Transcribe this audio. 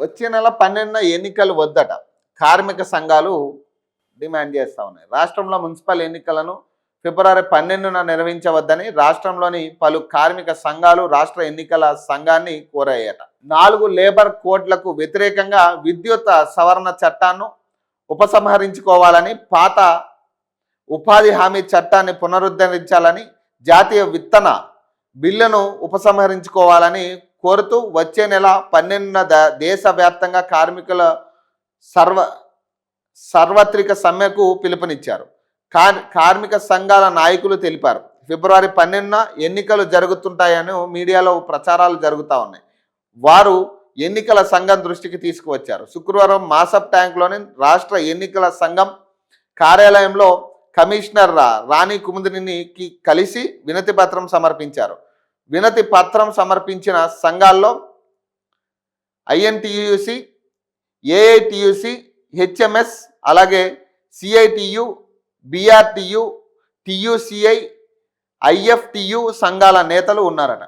వచ్చే నెల 12న ఎన్నికలు వద్దట కార్మిక సంఘాలు డిమాండ్ చేస్తూ ఉన్నాయి. రాష్ట్రంలో మున్సిపల్ ఎన్నికలను ఫిబ్రవరి 12న నిర్వహించవద్దని రాష్ట్రంలోని పలు కార్మిక సంఘాలు రాష్ట్ర ఎన్నికల సంఘాన్ని కోరాయట. 4 లేబర్ కోడ్లకు వ్యతిరేకంగా విద్యుత్ సవరణ చట్టాన్ని ఉపసంహరించుకోవాలని, పాత ఉపాధి హామీ చట్టాన్ని పునరుద్ధరించాలని, జాతీయ విత్తన బిల్లును ఉపసంహరించుకోవాలని కోరుతూ వచ్చే నెల 12న దేశవ్యాప్తంగా కార్మికుల సార్వత్రిక సమ్మెకు పిలుపునిచ్చారు. కార్మిక సంఘాల నాయకులు తెలిపారు. ఫిబ్రవరి 12న ఎన్నికలు జరుగుతుంటాయని మీడియాలో ప్రచారాలు జరుగుతూ ఉన్నాయి. వారు ఎన్నికల సంఘం దృష్టికి తీసుకువచ్చారు. శుక్రవారం మాసప్ ట్యాంక్లోని రాష్ట్ర ఎన్నికల సంఘం కార్యాలయంలో కమిషనర్ రాణి కుముదినికి కలిసి వినతి పత్రం సమర్పించారు. వినతి పత్రం సమర్పించిన సంఘాల్లో ఐఎన్టీయూసీ, ఏఐటీయూసీ, హెచ్ఎంఎస్, అలాగే సిఐటియు, బిఆర్టియు, టియుసిఐ, ఐఎఫ్టియు సంఘాల నేతలు ఉన్నారట.